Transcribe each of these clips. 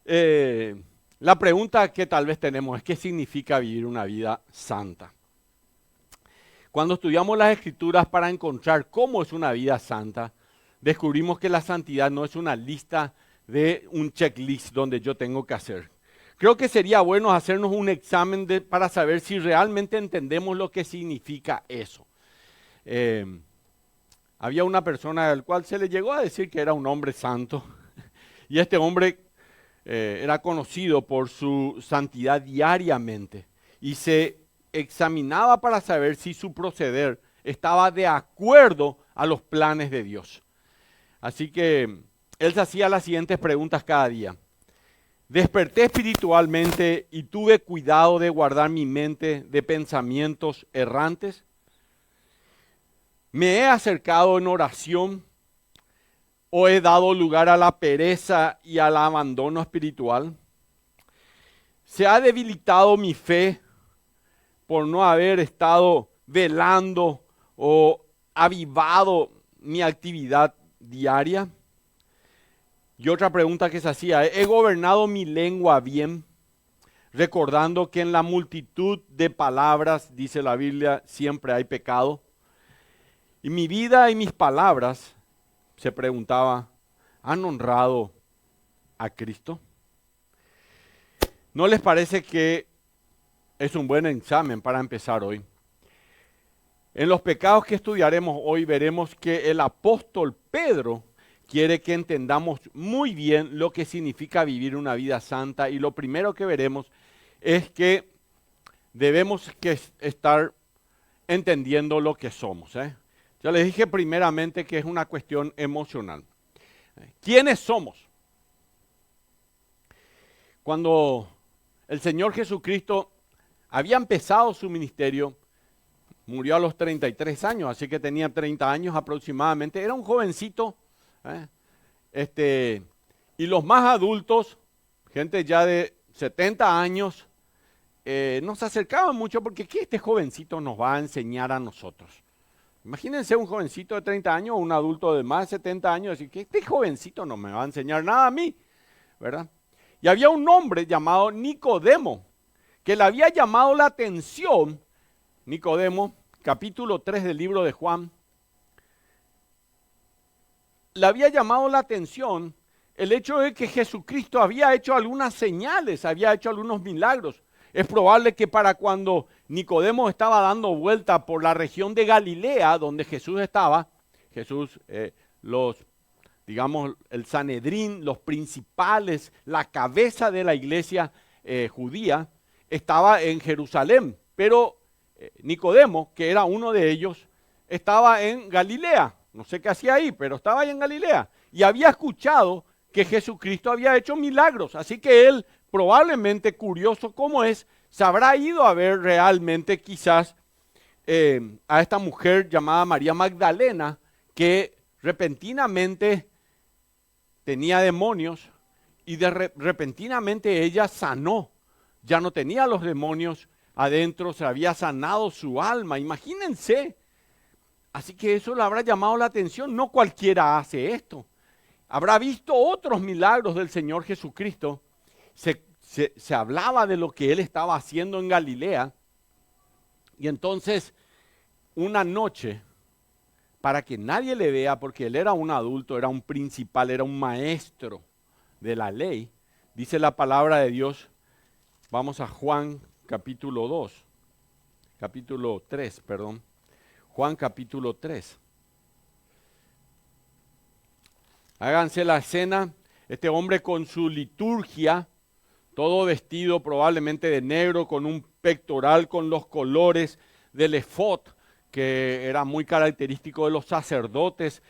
La pregunta que tal vez tenemos es: ¿qué significa vivir una vida santa? Cuando estudiamos las Escrituras para encontrar cómo es una vida santa, descubrimos que la santidad no es una lista de un checklist donde yo tengo que hacer. Creo que sería bueno hacernos un examen para saber si realmente entendemos lo que significa eso. Había una persona al cual se le llegó a decir que era un hombre santo, y este hombre era conocido por su santidad diariamente y se examinaba para saber si su proceder estaba de acuerdo a los planes de Dios. Así que él se hacía las siguientes preguntas cada día. Desperté espiritualmente y tuve cuidado de guardar mi mente de pensamientos errantes. Me he acercado en oración o he dado lugar a la pereza y al abandono espiritual. Se ha debilitado mi fe por no haber estado velando o avivado mi actividad diaria. Y otra pregunta que se hacía: ¿he gobernado mi lengua bien? Recordando que en la multitud de palabras, dice la Biblia, siempre hay pecado. Y mi vida y mis palabras, se preguntaba, ¿han honrado a Cristo? ¿No les parece que es un buen examen para empezar hoy? En los pecados que estudiaremos hoy veremos que el apóstol Pedro quiere que entendamos muy bien lo que significa vivir una vida santa, y lo primero que veremos es que debemos estar entendiendo lo que somos. Ya les dije primeramente que es una cuestión emocional. ¿Quiénes somos? Cuando el Señor Jesucristo había empezado su ministerio, murió a los 33 años, así que tenía 30 años aproximadamente, era un jovencito. Y los más adultos, gente ya de 70 años, no se acercaban mucho porque ¿qué este jovencito nos va a enseñar a nosotros? Imagínense un jovencito de 30 años o un adulto de más de 70 años decir que este jovencito no me va a enseñar nada a mí, ¿verdad? Y había un hombre llamado Nicodemo que le había llamado la atención. Nicodemo, capítulo 3 del libro de Juan, le había llamado la atención el hecho de que Jesucristo había hecho algunas señales, había hecho algunos milagros. Es probable que para cuando Nicodemo estaba dando vuelta por la región de Galilea, donde Jesús estaba, el Sanedrín, los principales, la cabeza de la iglesia judía, estaba en Jerusalén. Pero Nicodemo, que era uno de ellos, estaba en Galilea. No sé qué hacía ahí, pero estaba ahí en Galilea. Y había escuchado que Jesucristo había hecho milagros. Así que él, probablemente curioso como es, se habrá ido a ver realmente quizás a esta mujer llamada María Magdalena, que repentinamente tenía demonios y repentinamente ella sanó. Ya no tenía los demonios adentro, se había sanado su alma. Imagínense. Así que eso le habrá llamado la atención. No cualquiera hace esto. Habrá visto otros milagros del Señor Jesucristo. Se hablaba de lo que él estaba haciendo en Galilea. Y entonces, una noche, para que nadie le vea, porque él era un adulto, era un principal, era un maestro de la ley, dice la palabra de Dios. Vamos a Juan capítulo 3. Juan capítulo 3. Háganse la escena, este hombre con su liturgia, todo vestido probablemente de negro, con un pectoral con los colores del efod, que era muy característico de los sacerdotes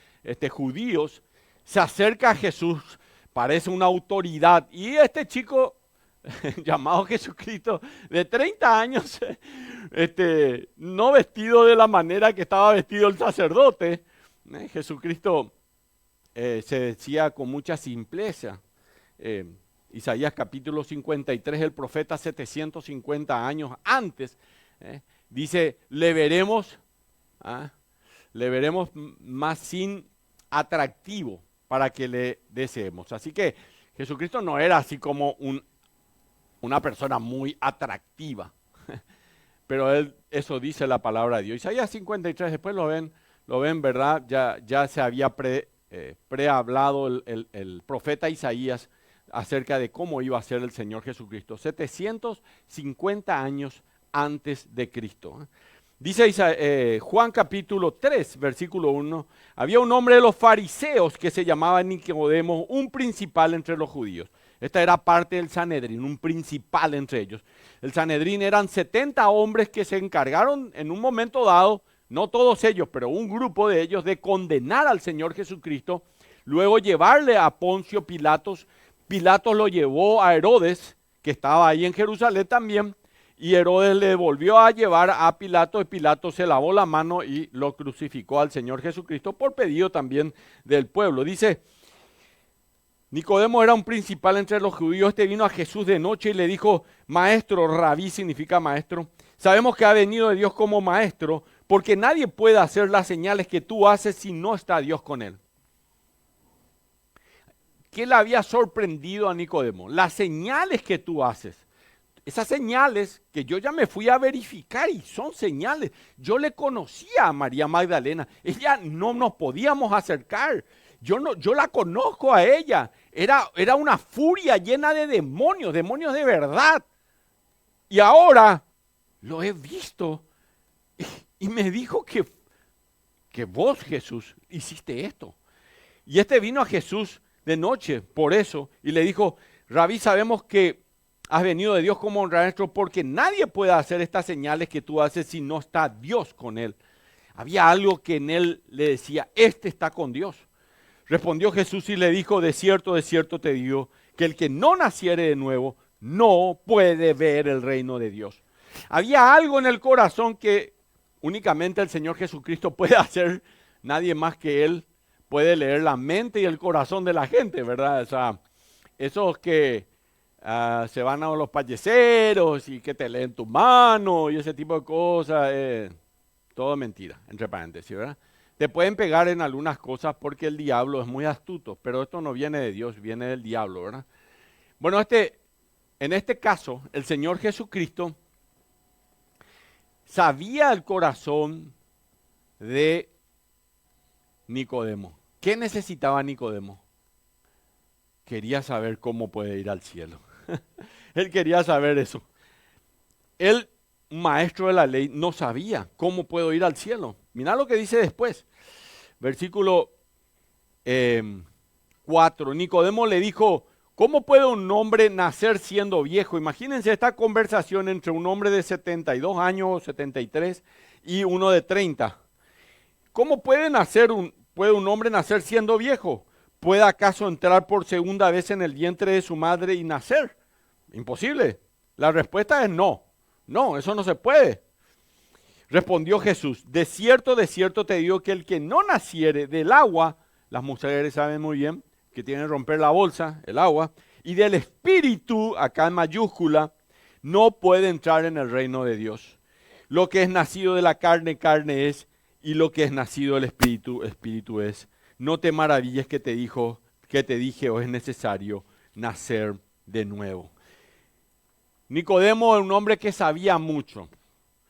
judíos, se acerca a Jesús, parece una autoridad, y este chico llamado Jesucristo, de 30 años, no vestido de la manera que estaba vestido el sacerdote. Jesucristo se decía con mucha simpleza. Isaías capítulo 53, el profeta 750 años antes, dice, le veremos más sin atractivo para que le deseemos. Así que Jesucristo no era así como una persona muy atractiva, pero eso dice la palabra de Dios. Isaías 53, después lo ven, ¿verdad? Ya se había prehablado el profeta Isaías acerca de cómo iba a ser el Señor Jesucristo, 750 años antes de Cristo. Dice Juan capítulo 3, versículo 1, había un hombre de los fariseos que se llamaba Nicodemo, un principal entre los judíos. Esta era parte del Sanedrín, un principal entre ellos. El Sanedrín eran 70 hombres que se encargaron en un momento dado, no todos ellos, pero un grupo de ellos, de condenar al Señor Jesucristo, luego llevarle a Poncio Pilatos. Pilatos lo llevó a Herodes, que estaba ahí en Jerusalén también, y Herodes le volvió a llevar a Pilato, y Pilato se lavó la mano y lo crucificó al Señor Jesucristo por pedido también del pueblo. Dice, Nicodemo era un principal entre los judíos, vino a Jesús de noche y le dijo, maestro, rabí significa maestro, sabemos que ha venido de Dios como maestro, porque nadie puede hacer las señales que tú haces si no está Dios con él. ¿Qué le había sorprendido a Nicodemo? Las señales que tú haces. Esas señales que yo ya me fui a verificar y son señales. Yo le conocía a María Magdalena. Ella no nos podíamos acercar. Yo la conozco a ella. Era una furia llena de demonios de verdad. Y ahora lo he visto y me dijo que vos, Jesús, hiciste esto. Y vino a Jesús de noche por eso y le dijo, Rabí, sabemos que has venido de Dios como maestro porque nadie puede hacer estas señales que tú haces si no está Dios con él. Había algo que en él le decía, está con Dios. Respondió Jesús y le dijo, de cierto te digo, que el que no naciere de nuevo no puede ver el reino de Dios. Había algo en el corazón que únicamente el Señor Jesucristo puede hacer, nadie más que Él puede leer la mente y el corazón de la gente, ¿verdad? O sea, esos que se van a los payeceros y que te leen tu mano y ese tipo de cosas, todo mentira, entre paréntesis, ¿verdad? Te pueden pegar en algunas cosas porque el diablo es muy astuto, pero esto no viene de Dios, viene del diablo, ¿verdad? Bueno, en este caso, el Señor Jesucristo sabía el corazón de Nicodemo. ¿Qué necesitaba Nicodemo? Quería saber cómo puede ir al cielo. Él quería saber eso. Él, maestro de la ley, no sabía cómo puedo ir al cielo. Mirá lo que dice después. Versículo 4. Nicodemo le dijo, ¿cómo puede un hombre nacer siendo viejo? Imagínense esta conversación entre un hombre de 72 años o 73 y uno de 30. ¿Cómo puede un hombre nacer siendo viejo? ¿Puede acaso entrar por segunda vez en el vientre de su madre y nacer? Imposible. La respuesta es no. No, eso no se puede. Respondió Jesús, de cierto te digo que el que no naciere del agua, las mujeres saben muy bien que tienen que romper la bolsa, el agua, y del espíritu, acá en mayúscula, no puede entrar en el reino de Dios. Lo que es nacido de la carne, carne es, y lo que es nacido del espíritu, espíritu es. No te maravilles que te dije, o es necesario nacer de nuevo. Nicodemo era un hombre que sabía mucho.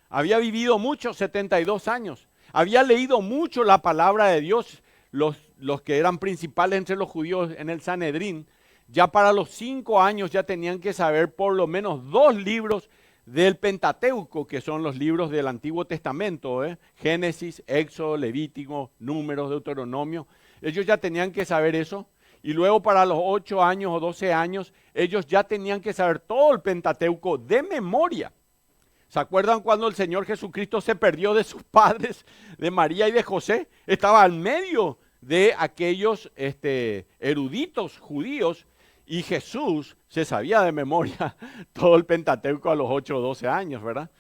Había vivido mucho, 72 años. Había leído mucho la palabra de Dios. Los que eran principales entre los judíos en el Sanedrín, ya para los 5 años ya tenían que saber por lo menos 2 libros del Pentateuco, que son los libros del Antiguo Testamento, Génesis, Éxodo, Levítico, Números, Deuteronomio. Ellos ya tenían que saber eso. Y luego para los 8 años o 12 años, ellos ya tenían que saber todo el Pentateuco de memoria. ¿Se acuerdan cuando el Señor Jesucristo se perdió de sus padres, de María y de José? Estaba al medio de aquellos eruditos judíos y Jesús se sabía de memoria todo el Pentateuco a los 8 o 12 años, ¿verdad?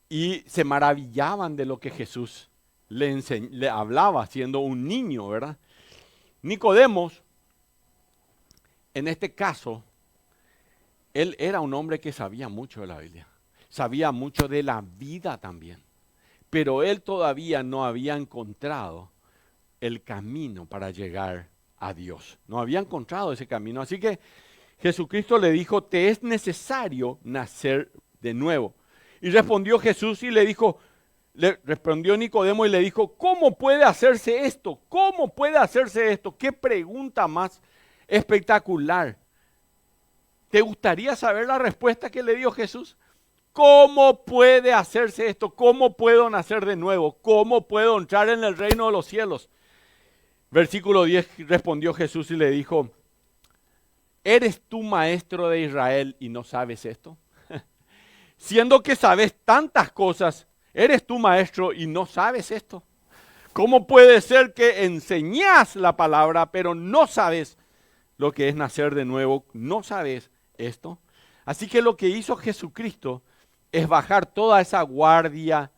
Y se maravillaban de lo que Jesús le hablaba siendo un niño, ¿verdad? Nicodemo, en este caso, él era un hombre que sabía mucho de la Biblia, sabía mucho de la vida también, pero él todavía no había encontrado el camino para llegar a Dios. No había encontrado ese camino. Así que Jesucristo le dijo, te es necesario nacer de nuevo. Y respondió Jesús y le dijo, le respondió Nicodemo y le dijo, ¿cómo puede hacerse esto? ¿Cómo puede hacerse esto? ¿Qué pregunta más espectacular? ¿Te gustaría saber la respuesta que le dio Jesús? ¿Cómo puede hacerse esto? ¿Cómo puedo nacer de nuevo? ¿Cómo puedo entrar en el reino de los cielos? Versículo 10 respondió Jesús y le dijo, ¿eres tú maestro de Israel y no sabes esto? Siendo que sabes tantas cosas, ¿eres tú maestro y no sabes esto? ¿Cómo puede ser que enseñas la palabra, pero no sabes lo que es nacer de nuevo? ¿No sabes esto? Así que lo que hizo Jesucristo es bajar toda esa guardia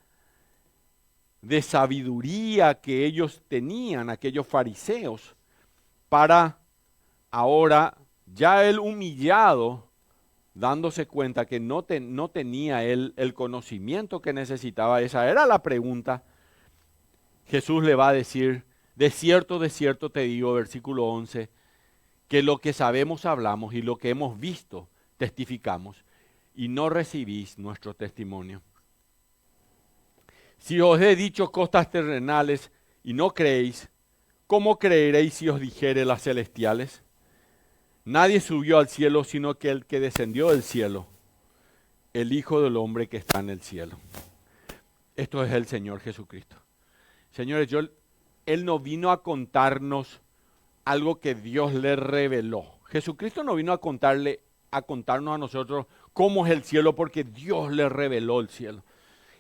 de sabiduría que ellos tenían, aquellos fariseos, para ahora ya él humillado, dándose cuenta que no tenía él el conocimiento que necesitaba. Esa era la pregunta. Jesús le va a decir, de cierto te digo, versículo 11, que lo que sabemos hablamos y lo que hemos visto testificamos, y no recibís nuestro testimonio. Si os he dicho cosas terrenales y no creéis, ¿cómo creeréis si os dijere las celestiales? Nadie subió al cielo sino que el que descendió del cielo, el Hijo del Hombre que está en el cielo. Esto es el Señor Jesucristo. Señores, Él no vino a contarnos algo que Dios le reveló. Jesucristo no vino a contarnos a nosotros cómo es el cielo porque Dios le reveló el cielo.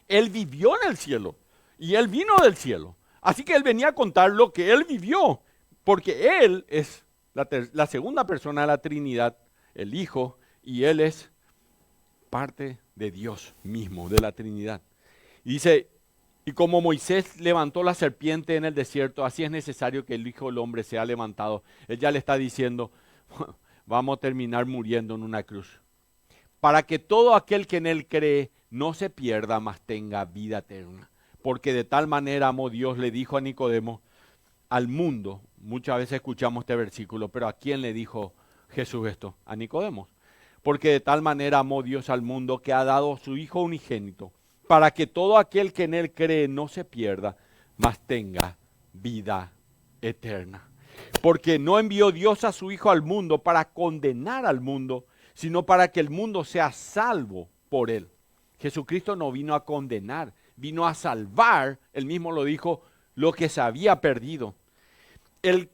Él vivió en el cielo y Él vino del cielo. Así que Él venía a contar lo que Él vivió, porque Él es la segunda persona de la Trinidad, el Hijo, y Él es parte de Dios mismo, de la Trinidad. Y dice, y como Moisés levantó la serpiente en el desierto, así es necesario que el Hijo del Hombre sea levantado. Él ya le está diciendo, vamos a terminar muriendo en una cruz. Para que todo aquel que en Él cree no se pierda, mas tenga vida eterna. Porque de tal manera amó Dios, le dijo a Nicodemo, al mundo. Muchas veces escuchamos este versículo, pero ¿a quién le dijo Jesús esto? A Nicodemo. Porque de tal manera amó Dios al mundo que ha dado a su Hijo unigénito, para que todo aquel que en Él cree no se pierda, mas tenga vida eterna. Porque no envió Dios a su Hijo al mundo para condenar al mundo, sino para que el mundo sea salvo por Él. Jesucristo no vino a condenar, vino a salvar, Él mismo lo dijo, lo que se había perdido. El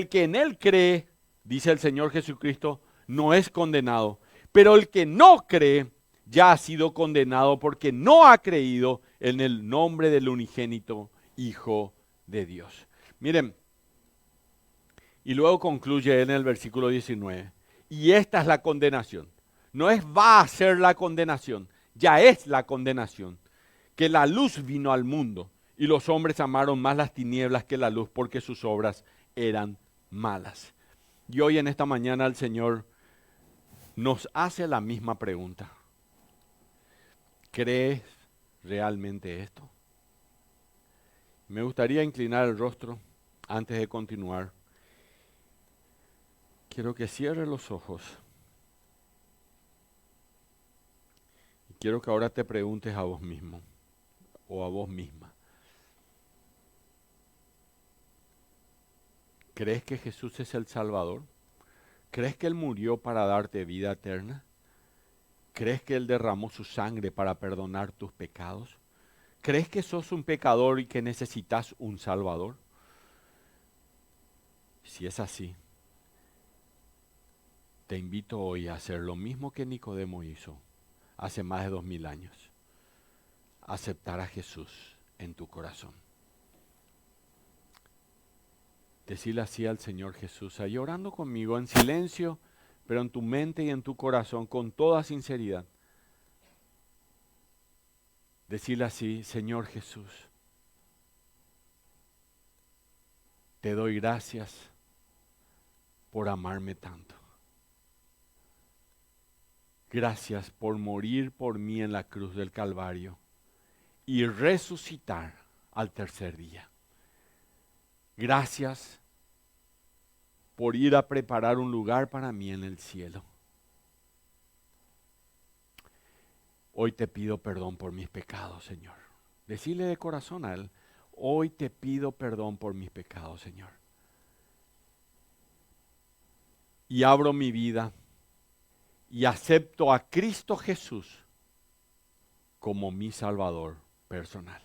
que en Él cree, dice el Señor Jesucristo, no es condenado, pero el que no cree ya ha sido condenado porque no ha creído en el nombre del unigénito Hijo de Dios. Miren, y luego concluye en el versículo 19, y esta es la condenación. No es va a ser la condenación, ya es la condenación, que la luz vino al mundo y los hombres amaron más las tinieblas que la luz porque sus obras eran malas. Y hoy en esta mañana el Señor nos hace la misma pregunta. ¿Crees realmente esto? Me gustaría inclinar el rostro antes de continuar. Quiero que cierres los ojos. Y quiero que ahora te preguntes a vos mismo o a vos misma. ¿Crees que Jesús es el Salvador? ¿Crees que Él murió para darte vida eterna? ¿Crees que Él derramó su sangre para perdonar tus pecados? ¿Crees que sos un pecador y que necesitas un Salvador? Si es así, te invito hoy a hacer lo mismo que Nicodemo hizo hace más de 2000 años. Aceptar a Jesús en tu corazón. Decirle así al Señor Jesús, ahí orando conmigo en silencio, pero en tu mente y en tu corazón con toda sinceridad. Decirle así, Señor Jesús, te doy gracias por amarme tanto. Gracias por morir por mí en la cruz del Calvario y resucitar al tercer día. Gracias por ir a preparar un lugar para mí en el cielo. Hoy te pido perdón por mis pecados, Señor. Decirle de corazón a Él, hoy te pido perdón por mis pecados, Señor. Y abro mi vida y acepto a Cristo Jesús como mi Salvador personal.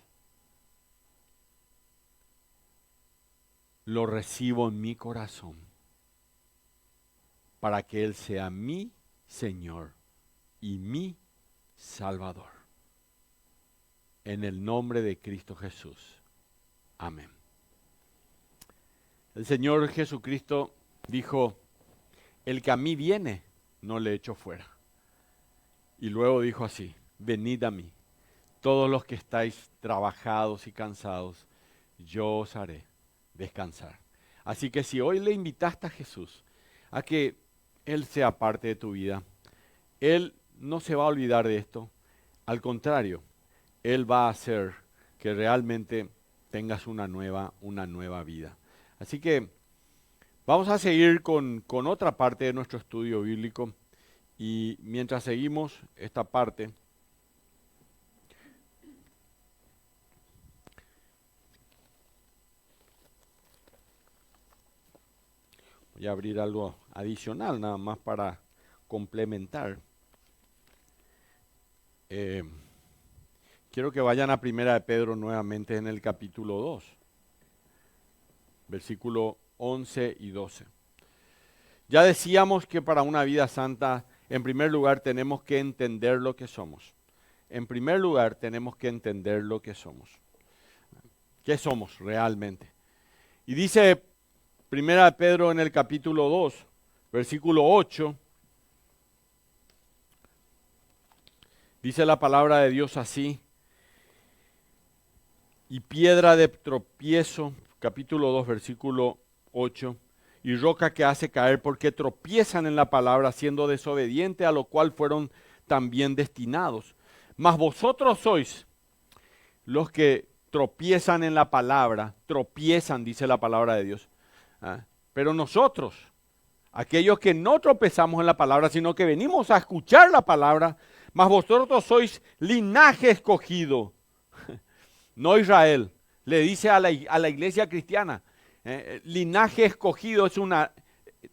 Lo recibo en mi corazón para que Él sea mi Señor y mi Salvador. En el nombre de Cristo Jesús. Amén. El Señor Jesucristo dijo, el que a mí viene, no le echo fuera. Y luego dijo así, venid a mí, todos los que estáis trabajados y cansados, yo os haré descansar. Así que si hoy le invitaste a Jesús a que Él sea parte de tu vida, Él no se va a olvidar de esto. Al contrario, Él va a hacer que realmente tengas una nueva vida. Así que vamos a seguir con otra parte de nuestro estudio bíblico. Y mientras seguimos esta parte, voy a abrir algo adicional nada más para complementar. Quiero que vayan a Primera de Pedro nuevamente en el capítulo 2, versículo 11 y 12. Ya decíamos que para una vida santa, en primer lugar, tenemos que entender lo que somos. En primer lugar, tenemos que entender lo que somos. ¿Qué somos realmente? Y dice Primera de Pedro en el capítulo 2, versículo 8, dice la palabra de Dios así, y piedra de tropiezo, capítulo 2, versículo 8, y roca que hace caer porque tropiezan en la palabra siendo desobedientes, a lo cual fueron también destinados. Mas vosotros sois los que tropiezan en la palabra, tropiezan, dice la palabra de Dios. Pero nosotros, aquellos que no tropezamos en la palabra, sino que venimos a escuchar la palabra, mas vosotros sois linaje escogido, no Israel. Le dice a la iglesia cristiana, linaje escogido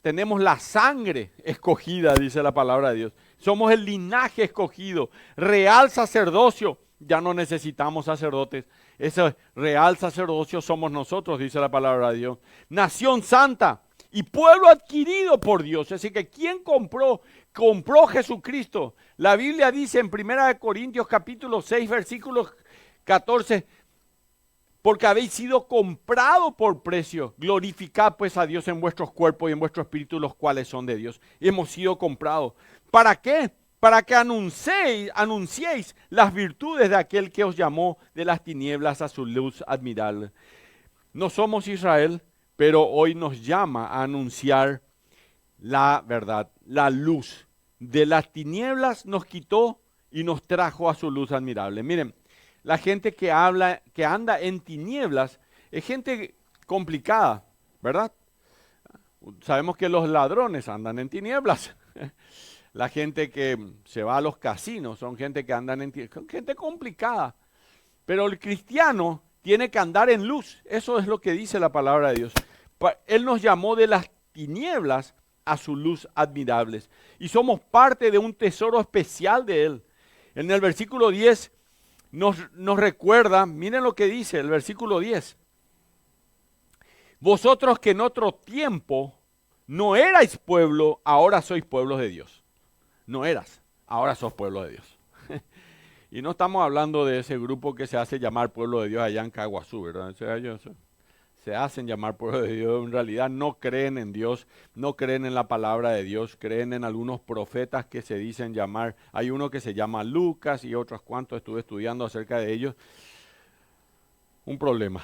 tenemos la sangre escogida, dice la palabra de Dios. Somos el linaje escogido, real sacerdocio. Ya no necesitamos sacerdotes. Ese real sacerdocio somos nosotros, dice la palabra de Dios. Nación santa y pueblo adquirido por Dios. Así que ¿quién compró? Compró Jesucristo. La Biblia dice en 1 Corintios capítulo 6, versículo 14, porque habéis sido comprado por precio. Glorificad pues a Dios en vuestros cuerpos y en vuestro espíritu, los cuales son de Dios. Y hemos sido comprados. ¿Para qué? Para que anunciéis las virtudes de aquel que os llamó de las tinieblas a su luz admirable. No somos Israel, pero hoy nos llama a anunciar la verdad, la luz. De las tinieblas nos quitó y nos trajo a su luz admirable. Miren, la gente que anda en tinieblas es gente complicada, ¿verdad? Sabemos que los ladrones andan en tinieblas. La gente que se va a los casinos son gente que andan en tinieblas, gente complicada. Pero el cristiano tiene que andar en luz. Eso es lo que dice la palabra de Dios. Él nos llamó de las tinieblas a su luz admirables. Y somos parte de un tesoro especial de Él. En el versículo 10 nos recuerda, miren lo que dice el versículo 10. Vosotros que en otro tiempo no erais pueblo, ahora sois pueblos de Dios. No eras, ahora sos pueblo de Dios. Y no estamos hablando de ese grupo que se hace llamar pueblo de Dios allá en Caguazú, ¿verdad? O sea, ellos se hacen llamar pueblo de Dios, en realidad no creen en Dios, no creen en la palabra de Dios, creen en algunos profetas que se dicen llamar. Hay uno que se llama Lucas y otros cuantos, estuve estudiando acerca de ellos. Un problema.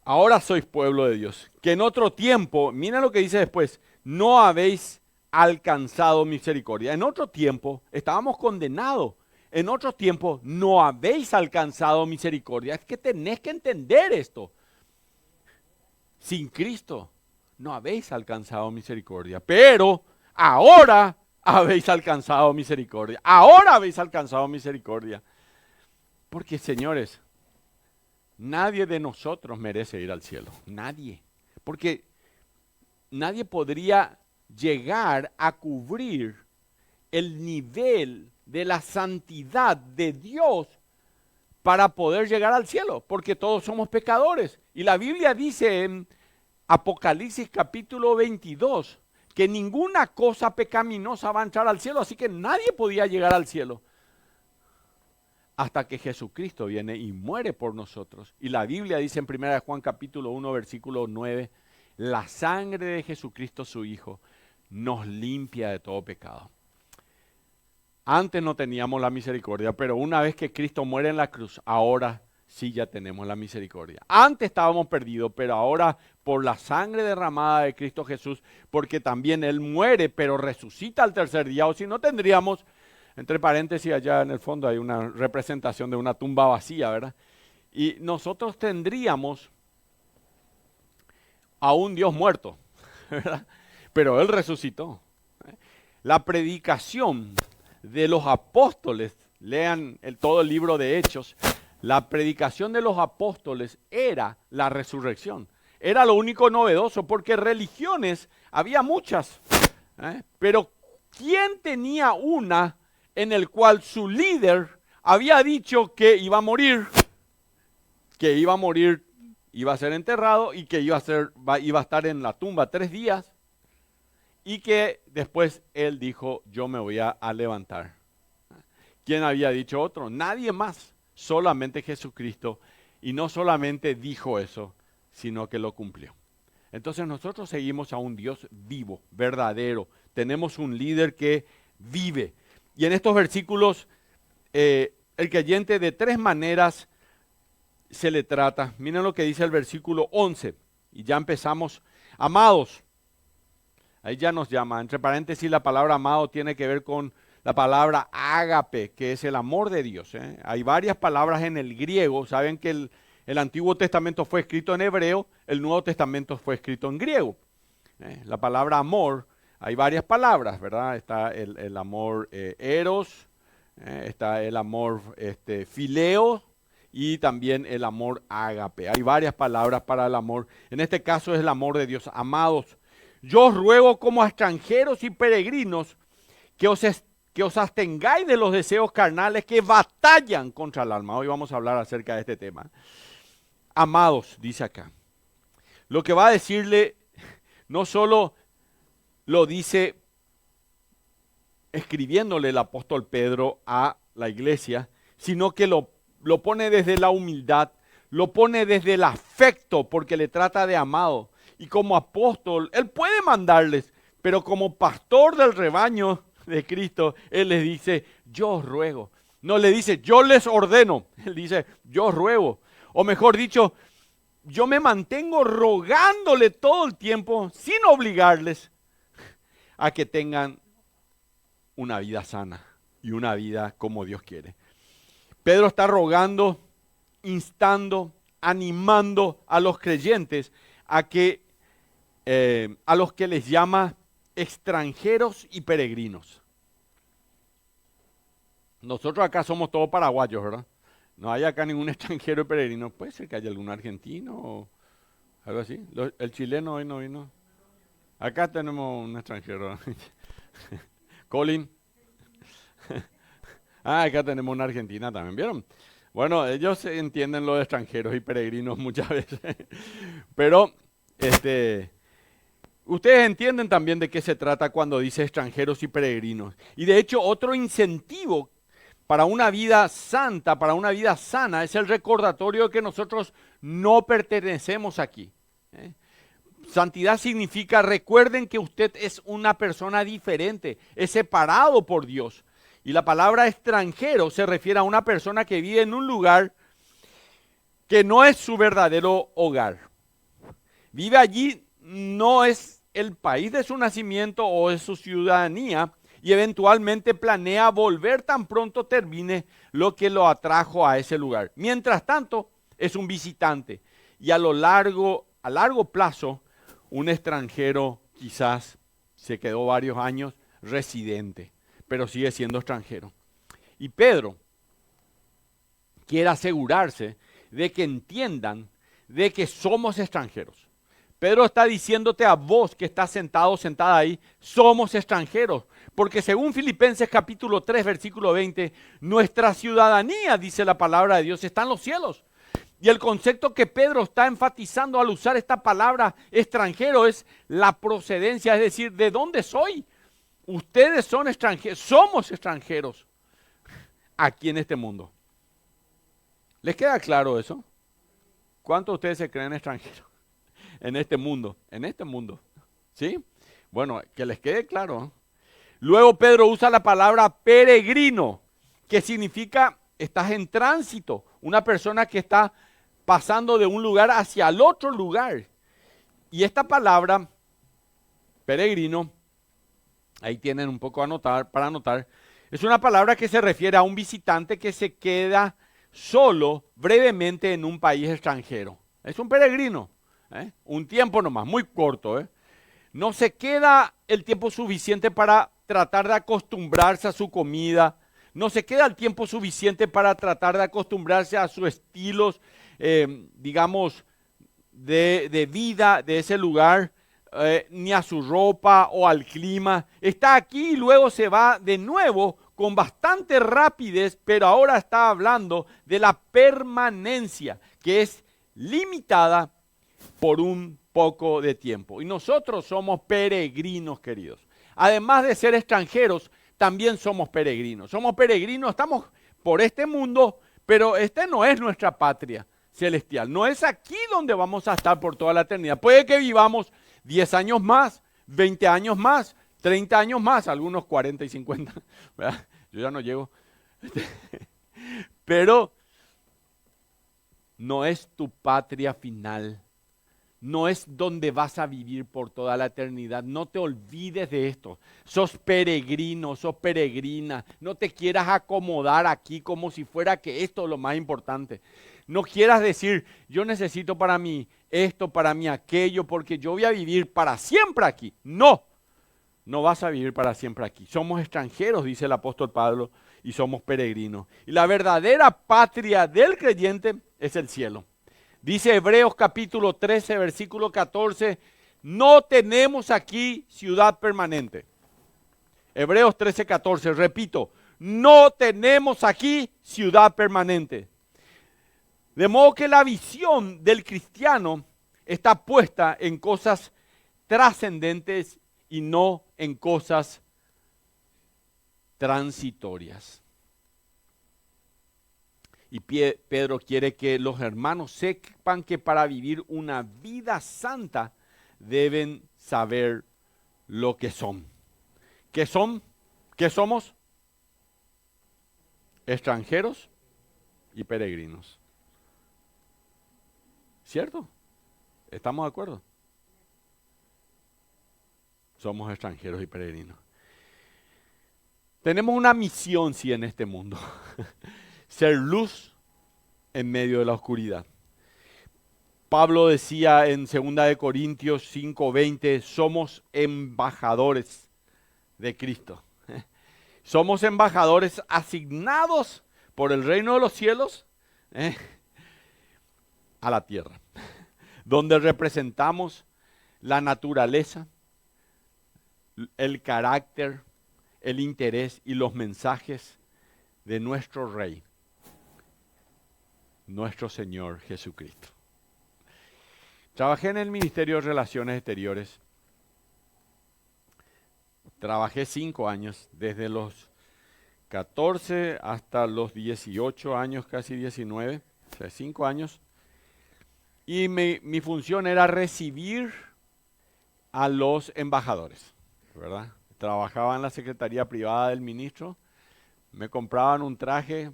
Ahora sois pueblo de Dios, que en otro tiempo, mira lo que dice después, no habéis alcanzado misericordia. En otro tiempo estábamos condenados. En otro tiempo no habéis alcanzado misericordia. Es que tenés que entender esto. Sin Cristo no habéis alcanzado misericordia, pero ahora habéis alcanzado misericordia. Ahora habéis alcanzado misericordia. Porque, señores, nadie de nosotros merece ir al cielo. Nadie. Porque nadie podría llegar a cubrir el nivel de la santidad de Dios para poder llegar al cielo, porque todos somos pecadores. Y la Biblia dice en Apocalipsis capítulo 22 que ninguna cosa pecaminosa va a entrar al cielo, así que nadie podía llegar al cielo hasta que Jesucristo viene y muere por nosotros. Y la Biblia dice en 1 Juan capítulo 1 versículo 9, la sangre de Jesucristo su Hijo nos limpia de todo pecado. Antes no teníamos la misericordia, pero una vez que Cristo muere en la cruz, ahora sí ya tenemos la misericordia. Antes estábamos perdidos, pero ahora por la sangre derramada de Cristo Jesús, porque también Él muere, pero resucita al tercer día, o si no tendríamos, entre paréntesis allá en el fondo hay una representación de una tumba vacía, ¿verdad? Y nosotros tendríamos a un Dios muerto, ¿verdad? Pero Él resucitó. La predicación de los apóstoles, lean todo el libro de Hechos, la predicación de los apóstoles era la resurrección. Era lo único novedoso, porque religiones había muchas, pero ¿quién tenía una en el cual su líder había dicho que iba a morir, iba a ser enterrado y que iba a estar en la tumba 3 días? Y que después él dijo, yo me voy a levantar. ¿Quién había dicho otro? Nadie más, solamente Jesucristo. Y no solamente dijo eso, sino que lo cumplió. Entonces nosotros seguimos a un Dios vivo, verdadero. Tenemos un líder que vive. Y en estos versículos, el creyente de 3 maneras se le trata. Miren lo que dice el versículo 11. Y ya empezamos. Amados. Ahí ya nos llama, entre paréntesis, la palabra amado tiene que ver con la palabra ágape, que es el amor de Dios. Hay varias palabras en el griego, saben que el Antiguo Testamento fue escrito en hebreo, el Nuevo Testamento fue escrito en griego. La palabra amor, hay varias palabras, ¿verdad? Está el amor eros, está el amor fileo y también el amor ágape. Hay varias palabras para el amor. En este caso es el amor de Dios. Amados, yo os ruego como a extranjeros y peregrinos que os abstengáis de los deseos carnales que batallan contra el alma. Hoy vamos a hablar acerca de este tema. Amados, dice acá. Lo que va a decirle, no solo lo dice escribiéndole el apóstol Pedro a la iglesia, sino que lo pone desde la humildad, lo pone desde el afecto, porque le trata de amado. Y como apóstol, él puede mandarles, pero como pastor del rebaño de Cristo, él les dice, yo os ruego. No le dice, yo les ordeno. Él dice, yo os ruego. O mejor dicho, yo me mantengo rogándole todo el tiempo, sin obligarles a que tengan una vida sana y una vida como Dios quiere. Pedro está rogando, instando, animando a los creyentes a los que les llama extranjeros y peregrinos. Nosotros acá somos todos paraguayos, ¿verdad? No hay acá ningún extranjero y peregrino. Puede ser que haya algún argentino o algo así. El chileno hoy no vino. Acá tenemos un extranjero. Colin. Acá tenemos una argentina también, ¿vieron? Bueno, ellos entienden lo de extranjeros y peregrinos muchas veces. Pero, ustedes entienden también de qué se trata cuando dice extranjeros y peregrinos. Y de hecho, otro incentivo para una vida santa, para una vida sana, es el recordatorio de que nosotros no pertenecemos aquí. Santidad significa, recuerden que usted es una persona diferente, es separado por Dios. Y la palabra extranjero se refiere a una persona que vive en un lugar que no es su verdadero hogar. Vive allí, no es el país de su nacimiento o de su ciudadanía, y eventualmente planea volver tan pronto termine lo que lo atrajo a ese lugar. Mientras tanto, es un visitante y a largo plazo, un extranjero quizás se quedó varios años residente, pero sigue siendo extranjero. Y Pedro quiere asegurarse de que entiendan de que somos extranjeros. Pedro está diciéndote a vos que estás sentado, sentada ahí, somos extranjeros. Porque según Filipenses capítulo 3, versículo 20, nuestra ciudadanía, dice la palabra de Dios, está en los cielos. Y el concepto que Pedro está enfatizando al usar esta palabra extranjero es la procedencia, es decir, ¿de dónde soy? Ustedes son extranjeros, somos extranjeros aquí en este mundo. ¿Les queda claro eso? ¿Cuántos de ustedes se creen extranjeros en este mundo? En este mundo, ¿sí? Bueno, que les quede claro. Luego Pedro usa la palabra peregrino, que significa estás en tránsito, una persona que está pasando de un lugar hacia el otro lugar. Y esta palabra, peregrino, ahí tienen un poco para anotar, es una palabra que se refiere a un visitante que se queda solo brevemente en un país extranjero. Es un peregrino, un tiempo nomás, muy corto. No se queda el tiempo suficiente para tratar de acostumbrarse a su comida, no se queda el tiempo suficiente para tratar de acostumbrarse a sus estilos, digamos, de vida de ese lugar, ni a su ropa o al clima. Está aquí y luego se va de nuevo con bastante rapidez, pero ahora está hablando de la permanencia, que es limitada por un poco de tiempo. Y nosotros somos peregrinos, queridos. Además de ser extranjeros, también somos peregrinos. Somos peregrinos, estamos por este mundo, pero este no es nuestra patria celestial. No es aquí donde vamos a estar por toda la eternidad. Puede que vivamos 10 años más, 20 años más, 30 años más, algunos 40 y 50. ¿Verdad? Yo ya no llego. Pero no es tu patria final. No es donde vas a vivir por toda la eternidad. No te olvides de esto. Sos peregrino, sos peregrina. No te quieras acomodar aquí como si fuera que esto es lo más importante. No quieras decir, yo necesito para mí esto, para mí aquello, porque yo voy a vivir para siempre aquí. No, no vas a vivir para siempre aquí. Somos extranjeros, dice el apóstol Pablo, y somos peregrinos. Y la verdadera patria del creyente es el cielo. Dice Hebreos capítulo 13, versículo 14, no tenemos aquí ciudad permanente. Hebreos 13, 14, repito, no tenemos aquí ciudad permanente. De modo que la visión del cristiano está puesta en cosas trascendentes y no en cosas transitorias. Y Pedro quiere que los hermanos sepan que para vivir una vida santa deben saber lo que son. ¿Qué son? ¿Qué somos? Extranjeros y peregrinos. ¿Cierto? ¿Estamos de acuerdo? Somos extranjeros y peregrinos. Tenemos una misión, sí, en este mundo. Ser luz en medio de la oscuridad. Pablo decía en 2 de Corintios 5:20, somos embajadores de Cristo. Somos embajadores asignados por el reino de los cielos a la tierra, donde representamos la naturaleza, el carácter, el interés y los mensajes de nuestro Rey, nuestro Señor Jesucristo. Trabajé en el Ministerio de Relaciones Exteriores. Trabajé 5 años, desde los 14 hasta los 18 años, casi 19, o sea, 5 años. Y mi función era recibir a los embajadores, ¿verdad? Trabajaba en la Secretaría Privada del Ministro, me compraban un traje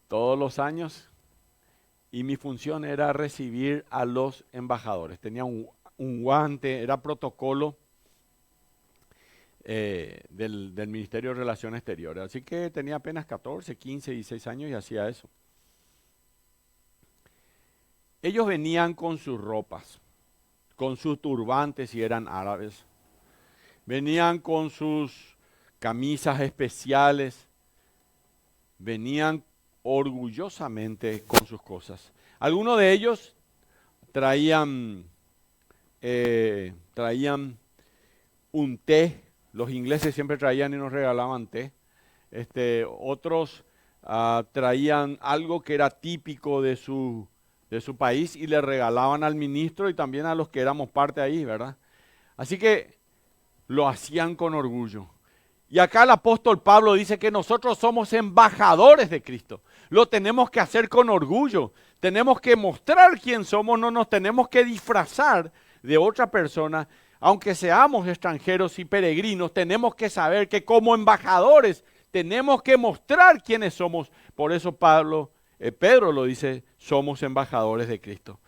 todos los años y mi función era recibir a los embajadores. Tenía un guante, era protocolo del Ministerio de Relaciones Exteriores. Así que tenía apenas 14, 15, 16 años y hacía eso. Ellos venían con sus ropas, con sus turbantes si eran árabes. Venían con sus camisas especiales. Venían orgullosamente con sus cosas. Algunos de ellos traían un té. Los ingleses siempre traían y nos regalaban té. Otros traían algo que era típico de su país y le regalaban al ministro y también a los que éramos parte ahí, ¿verdad? Así que lo hacían con orgullo. Y acá el apóstol Pablo dice que nosotros somos embajadores de Cristo. Lo tenemos que hacer con orgullo. Tenemos que mostrar quién somos, no nos tenemos que disfrazar de otra persona. Aunque seamos extranjeros y peregrinos, tenemos que saber que como embajadores tenemos que mostrar quiénes somos. Por eso Pedro lo dice, somos embajadores de Cristo.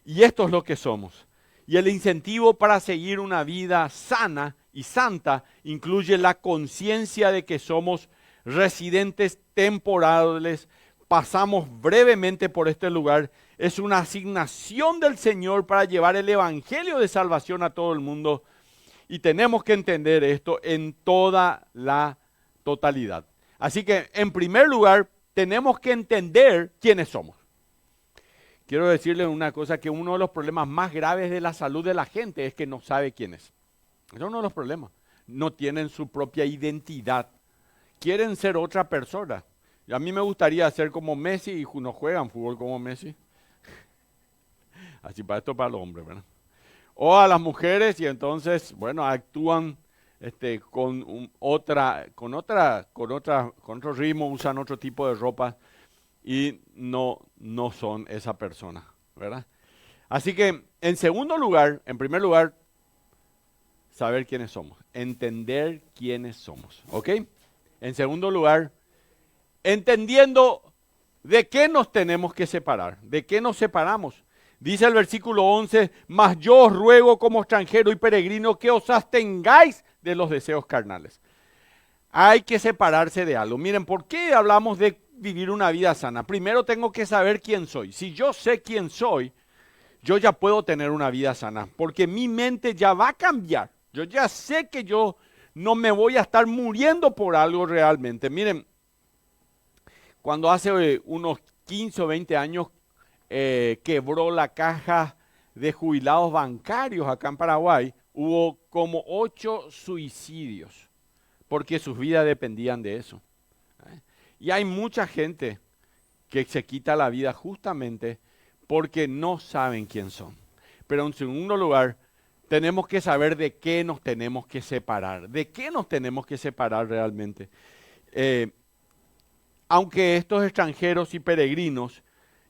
Y esto es lo que somos. Y el incentivo para seguir una vida sana y santa incluye la conciencia de que somos residentes temporales, pasamos brevemente por este lugar, es una asignación del Señor para llevar el evangelio de salvación a todo el mundo y tenemos que entender esto en toda la totalidad. Así que en primer lugar tenemos que entender quiénes somos. Quiero decirles una cosa, que uno de los problemas más graves de la salud de la gente es que no sabe quién es. Ese es uno de los problemas. No tienen su propia identidad. Quieren ser otra persona. Y a mí me gustaría ser como Messi y no juegan fútbol como Messi. Así para esto para los hombres, ¿verdad? O a las mujeres y entonces, bueno, actúan con otro ritmo, usan otro tipo de ropa y no son esa persona, ¿verdad? Así que, en primer lugar, saber quiénes somos, entender quiénes somos, ¿ok? En segundo lugar, entendiendo de qué nos tenemos que separar, de qué nos separamos. Dice el versículo 11, mas yo os ruego como extranjero y peregrino que os abstengáis de los deseos carnales. Hay que separarse de algo. Miren, ¿por qué hablamos de vivir una vida sana? Primero tengo que saber quién soy. Si yo sé quién soy, yo ya puedo tener una vida sana, porque mi mente ya va a cambiar. Yo ya sé que yo no me voy a estar muriendo por algo realmente. Miren, cuando hace unos 15 o 20 años quebró la caja de jubilados bancarios acá en Paraguay, hubo como 8 suicidios, porque sus vidas dependían de eso. Y hay mucha gente que se quita la vida justamente porque no saben quién son. Pero en segundo lugar, tenemos que saber de qué nos tenemos que separar. ¿De qué nos tenemos que separar realmente? Aunque estos extranjeros y peregrinos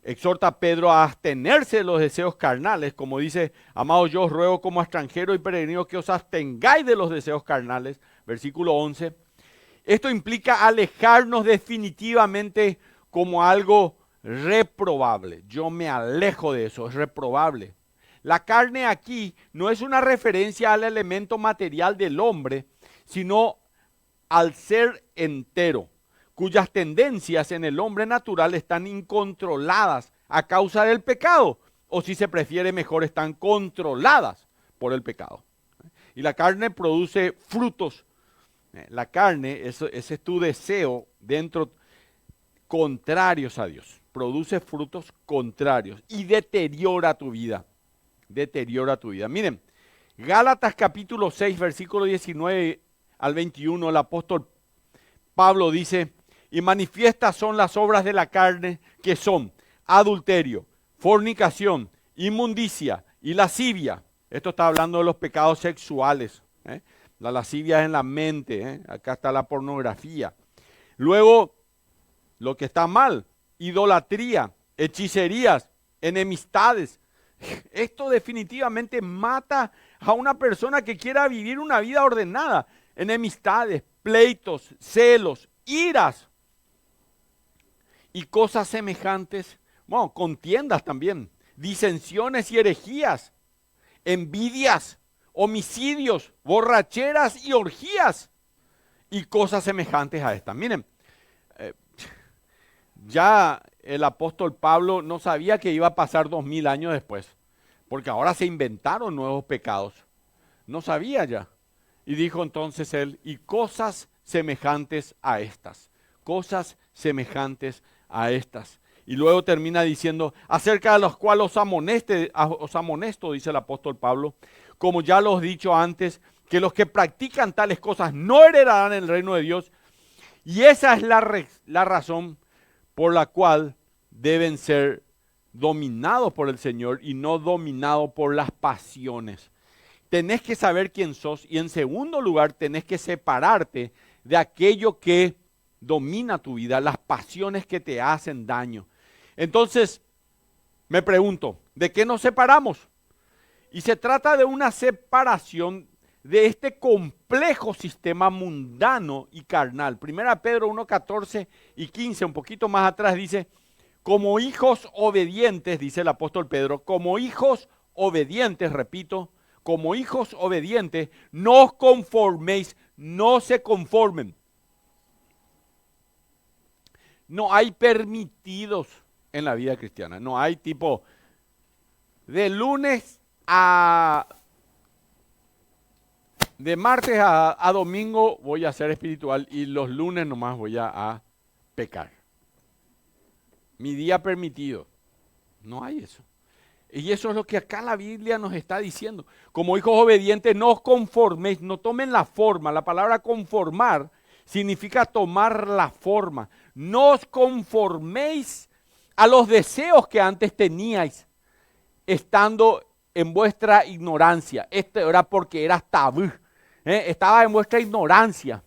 exhorta a Pedro a abstenerse de los deseos carnales, como dice, amados, yo os ruego como extranjero y peregrino que os abstengáis de los deseos carnales, versículo 11. Esto implica alejarnos definitivamente como algo reprobable. Yo me alejo de eso, es reprobable. La carne aquí no es una referencia al elemento material del hombre, sino al ser entero, cuyas tendencias en el hombre natural están incontroladas a causa del pecado, o si se prefiere mejor, están controladas por el pecado. Y la carne produce frutos. La carne, ese es tu deseo dentro, contrarios a Dios. Produce frutos contrarios y deteriora tu vida. Deteriora tu vida. Miren, Gálatas capítulo 6, versículo 19 al 21, el apóstol Pablo dice, y manifiestas son las obras de la carne, que son adulterio, fornicación, inmundicia y lascivia. Esto está hablando de los pecados sexuales. La lascivia es en la mente. Acá está la pornografía. Luego, lo que está mal, idolatría, hechicerías, enemistades. Esto definitivamente mata a una persona que quiera vivir una vida ordenada. Enemistades, pleitos, celos, iras y cosas semejantes. Bueno, contiendas también, disensiones y herejías, envidias, homicidios, borracheras y orgías y cosas semejantes a estas. Miren, ya el apóstol Pablo no sabía que iba a pasar 2000 años después, porque ahora se inventaron nuevos pecados. No sabía ya. Y dijo entonces él, y cosas semejantes a estas, cosas semejantes a estas. Y luego termina diciendo, acerca de los cuales os amonesto, dice el apóstol Pablo, como ya lo he dicho antes, que los que practican tales cosas no heredarán el reino de Dios. Y esa es la razón por la cual deben ser dominados por el Señor y no dominados por las pasiones. Tenés que saber quién sos y en segundo lugar tenés que separarte de aquello que domina tu vida, las pasiones que te hacen daño. Entonces, me pregunto, ¿de qué nos separamos? Y se trata de una separación de este complejo sistema mundano y carnal. Primera Pedro 1, 14 y 15, un poquito más atrás dice, como hijos obedientes, dice el apóstol Pedro, como hijos obedientes, repito, como hijos obedientes, no os conforméis, no se conformen. No hay permitidos en la vida cristiana, no hay tipo de martes a domingo voy a ser espiritual y los lunes nomás voy a pecar. Mi día permitido. No hay eso. Y eso es lo que acá la Biblia nos está diciendo. Como hijos obedientes, no os conforméis, no tomen la forma. La palabra conformar significa tomar la forma. No os conforméis a los deseos que antes teníais, estando en vuestra ignorancia. Esto era porque eras tabú. Estaba en vuestra ignorancia.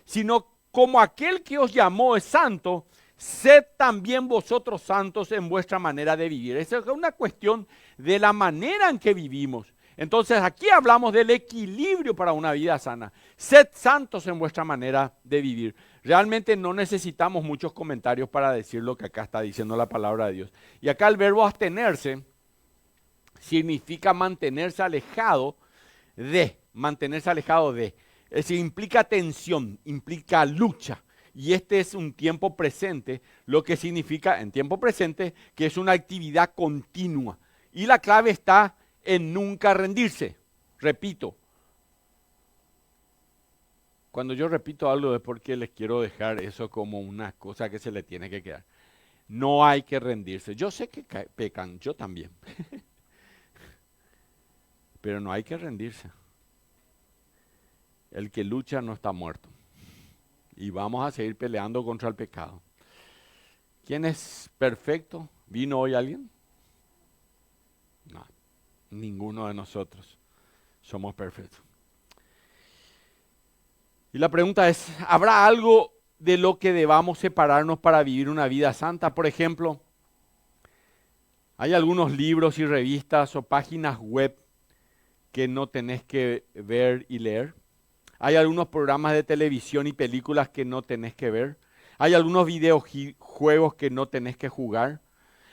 Sino como aquel que os llamó es santo, sed también vosotros santos en vuestra manera de vivir. Esa es una cuestión de la manera en que vivimos. Entonces aquí hablamos del equilibrio para una vida sana. Sed santos en vuestra manera de vivir. Realmente no necesitamos muchos comentarios para decir lo que acá está diciendo la palabra de Dios. Y acá el verbo abstenerse significa mantenerse alejado de. Es decir, implica tensión, implica lucha. Y este es un tiempo presente, lo que significa en tiempo presente que es una actividad continua. Y la clave está en nunca rendirse. Repito, cuando yo repito algo es porque les quiero dejar eso como una cosa que se le tiene que quedar. No hay que rendirse. Yo sé que pecan, yo también. Pero no hay que rendirse. El que lucha no está muerto. Y vamos a seguir peleando contra el pecado. ¿Quién es perfecto? ¿Vino hoy alguien? No, ninguno de nosotros somos perfectos. Y la pregunta es, ¿habrá algo de lo que debamos separarnos para vivir una vida santa? Por ejemplo, hay algunos libros y revistas o páginas web que no tenés que ver y leer. Hay algunos programas de televisión y películas que no tenés que ver. Hay algunos videojuegos que no tenés que jugar.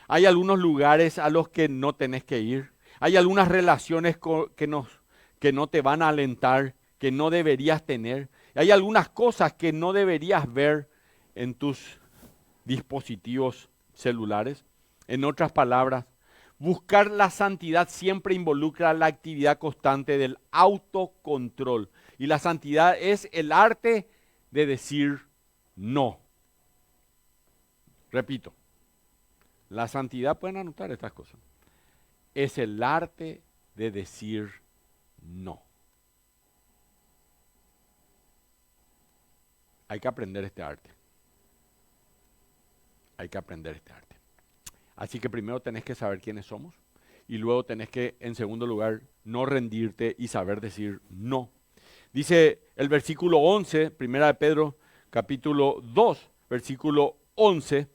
Hay algunos lugares a los que no tenés que ir. Hay algunas relaciones que no te van a alentar, que no deberías tener. Hay algunas cosas que no deberías ver en tus dispositivos celulares. En otras palabras, buscar la santidad siempre involucra la actividad constante del autocontrol. Y la santidad es el arte de decir no. Repito, la santidad, pueden anotar estas cosas, es el arte de decir no. Hay que aprender este arte. Hay que aprender este arte. Así que primero tenés que saber quiénes somos y luego tenés que, en segundo lugar, no rendirte y saber decir no. Dice el versículo 11, primera de Pedro, capítulo 2, versículo 11,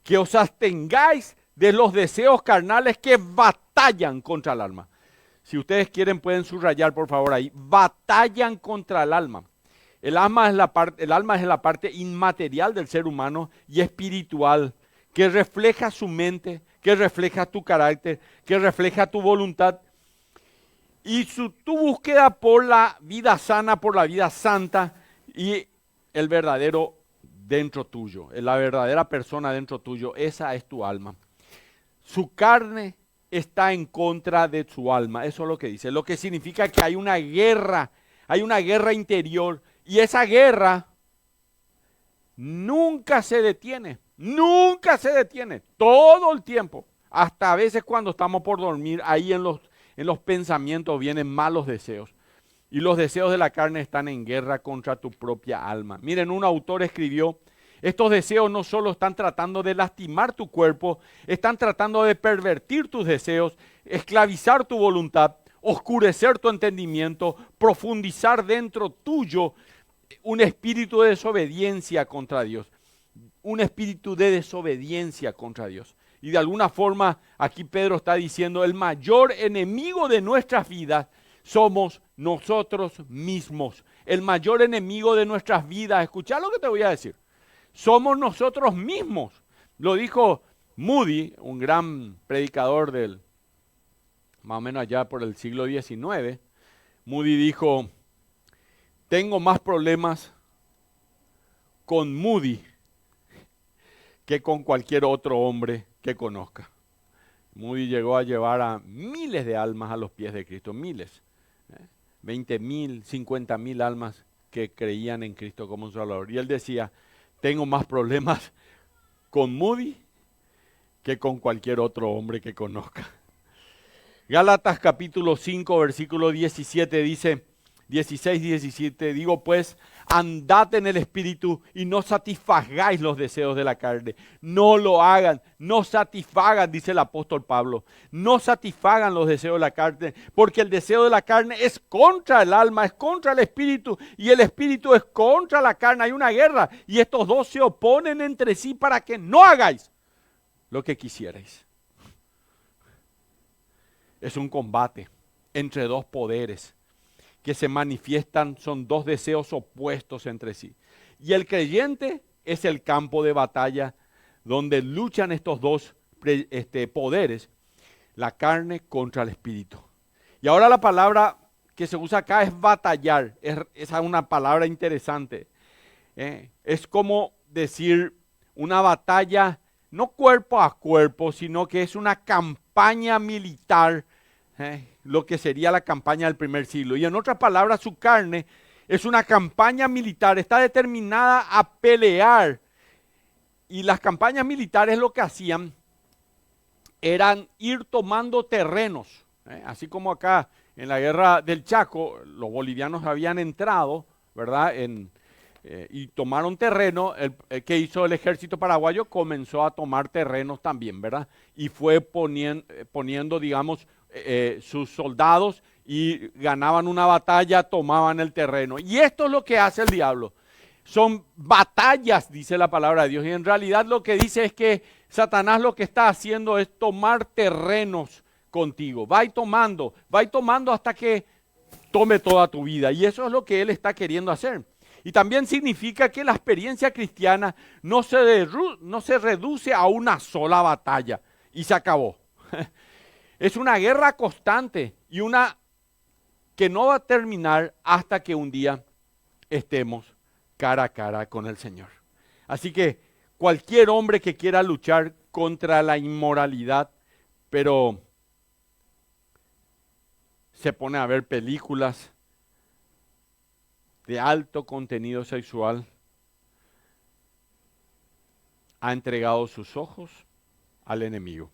que os abstengáis de los deseos carnales que batallan contra el alma. Si ustedes quieren pueden subrayar por favor ahí, batallan contra el alma. El alma es la parte inmaterial del ser humano y espiritual, que refleja su mente, que refleja tu carácter, que refleja tu voluntad. Y tu búsqueda por la vida sana, por la vida santa y el verdadero dentro tuyo, la verdadera persona dentro tuyo, esa es tu alma. Su carne está en contra de su alma. Eso es lo que dice. Lo que significa que hay una guerra interior. Y esa guerra nunca se detiene. Nunca se detiene. Todo el tiempo. Hasta a veces cuando estamos por dormir, ahí en los pensamientos vienen malos deseos. Y los deseos de la carne están en guerra contra tu propia alma. Miren, un autor escribió: estos deseos no solo están tratando de lastimar tu cuerpo, están tratando de pervertir tus deseos, esclavizar tu voluntad, oscurecer tu entendimiento, profundizar dentro tuyo un espíritu de desobediencia contra Dios. Un espíritu de desobediencia contra Dios. Y de alguna forma, aquí Pedro está diciendo, el mayor enemigo de nuestras vidas somos nosotros mismos. El mayor enemigo de nuestras vidas, escuchá lo que te voy a decir, somos nosotros mismos. Lo dijo Moody, un gran predicador del, más o menos allá por el siglo XIX. Moody dijo: tengo más problemas con Moody que con cualquier otro hombre que conozca. Moody llegó a llevar a miles de almas a los pies de Cristo, miles. 20,000, 50,000 almas que creían en Cristo como un Salvador. Y él decía: tengo más problemas con Moody que con cualquier otro hombre que conozca. Gálatas capítulo 5, versículo 17 dice, 16 y 17, digo pues, andad en el Espíritu y no satisfagáis los deseos de la carne. No lo hagan, no satisfagan, dice el apóstol Pablo. No satisfagan los deseos de la carne, porque el deseo de la carne es contra el alma, es contra el Espíritu, y el Espíritu es contra la carne. Hay una guerra, y estos dos se oponen entre sí para que no hagáis lo que quisierais. Es un combate entre dos poderes que se manifiestan, son dos deseos opuestos entre sí. Y el creyente es el campo de batalla donde luchan estos dos poderes, la carne contra el espíritu. Y ahora la palabra que se usa acá es batallar, es una palabra interesante. Es como decir una batalla, no cuerpo a cuerpo, sino que es una campaña militar, lo que sería la campaña del primer siglo. Y en otras palabras, su carne es una campaña militar, está determinada a pelear. Y las campañas militares lo que hacían eran ir tomando terrenos. Así como acá en la guerra del Chaco, los bolivianos habían entrado, ¿verdad? Y tomaron terreno. ¿Qué hizo el ejército paraguayo? Comenzó a tomar terrenos también, ¿verdad? Y fue poniendo, digamos, sus soldados y ganaban una batalla, tomaban el terreno. Y esto es lo que hace el diablo. Son batallas, dice la palabra de Dios. Y en realidad lo que dice es que Satanás lo que está haciendo es tomar terrenos contigo. Va y tomando hasta que tome toda tu vida. Y eso es lo que él está queriendo hacer. Y también significa que la experiencia cristiana no se reduce a una sola batalla y se acabó. Es una guerra constante y una que no va a terminar hasta que un día estemos cara a cara con el Señor. Así que cualquier hombre que quiera luchar contra la inmoralidad, pero se pone a ver películas de alto contenido sexual, ha entregado sus ojos al enemigo.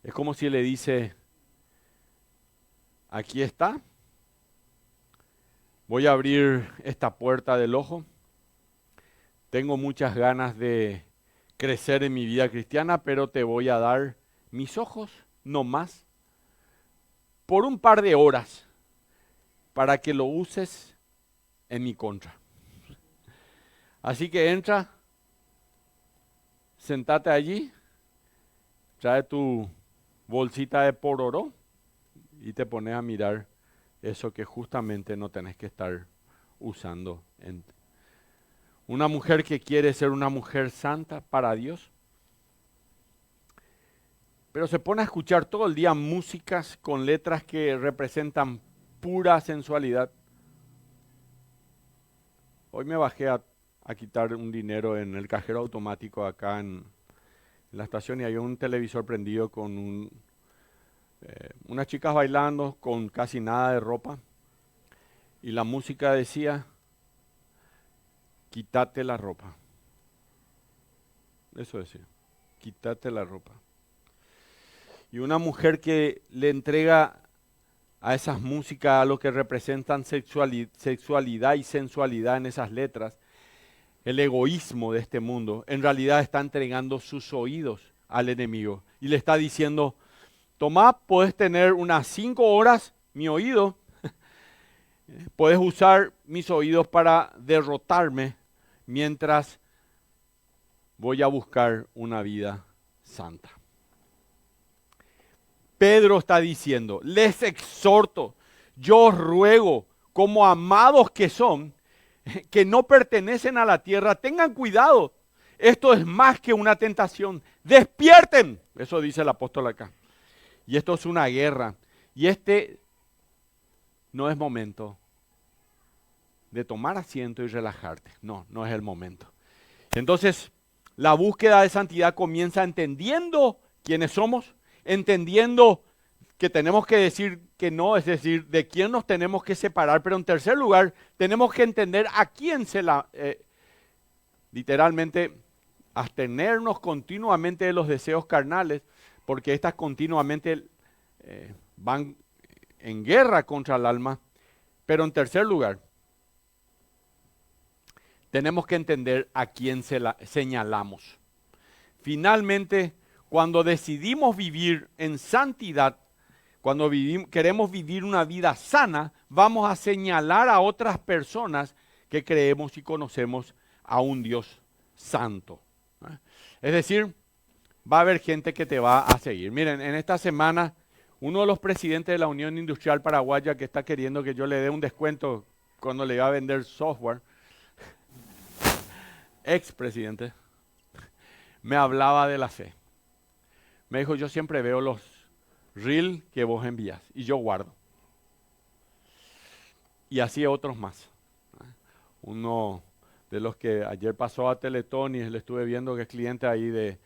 Es como si le dice: aquí está, voy a abrir esta puerta del ojo, tengo muchas ganas de crecer en mi vida cristiana, pero te voy a dar mis ojos, no más, por un par de horas, para que lo uses en mi contra. Así que entra, sentate allí, trae tu bolsita de pororó y te pones a mirar eso que justamente no tenés que estar usando. Una mujer que quiere ser una mujer santa para Dios, pero se pone a escuchar todo el día músicas con letras que representan pura sensualidad. Hoy me bajé a quitar un dinero en el cajero automático acá en en la estación y había un televisor prendido con unas chicas bailando con casi nada de ropa. Y la música decía, quítate la ropa. Eso decía, quítate la ropa. Y una mujer que le entrega a esas músicas, a lo que representan sexualidad y sensualidad en esas letras, el egoísmo de este mundo, en realidad está entregando sus oídos al enemigo. Y le está diciendo, tomá, puedes tener unas 5 horas mi oído, puedes usar mis oídos para derrotarme mientras voy a buscar una vida santa. Pedro está diciendo, les exhorto, yo os ruego, como amados que son, que no pertenecen a la tierra, tengan cuidado. Esto es más que una tentación. Despierten. Eso dice el apóstol acá. Y esto es una guerra. Y este no es momento de tomar asiento y relajarte. No, no es el momento. Entonces, la búsqueda de santidad comienza entendiendo quiénes somos, entendiendo que tenemos que decir que no, es decir, de quién nos tenemos que separar, pero en tercer lugar, tenemos que entender a quién literalmente, abstenernos continuamente de los deseos carnales, porque estas continuamente van en guerra contra el alma, pero en tercer lugar, tenemos que entender a quién señalamos. Finalmente, cuando decidimos vivir en santidad, cuando queremos vivir una vida sana, vamos a señalar a otras personas que creemos y conocemos a un Dios santo. Es decir, va a haber gente que te va a seguir. Miren, en esta semana, uno de los presidentes de la Unión Industrial Paraguaya que está queriendo que yo le dé un descuento cuando le iba a vender software, expresidente, me hablaba de la fe. Me dijo, yo siempre veo los reel que vos envías y yo guardo. Y así otros más. Uno de los que ayer pasó a Teletón y le estuve viendo que es cliente ahí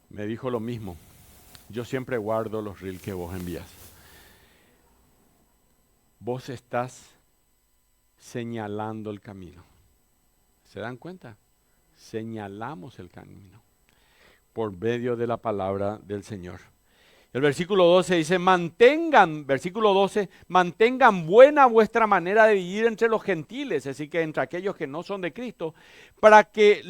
me dijo lo mismo. Yo siempre guardo los reel que vos envías. Vos estás señalando el camino. ¿Se dan cuenta? Señalamos el camino por medio de la palabra del Señor. El versículo 12 dice, versículo 12, mantengan buena vuestra manera de vivir entre los gentiles, es decir, que entre aquellos que no son de Cristo, para que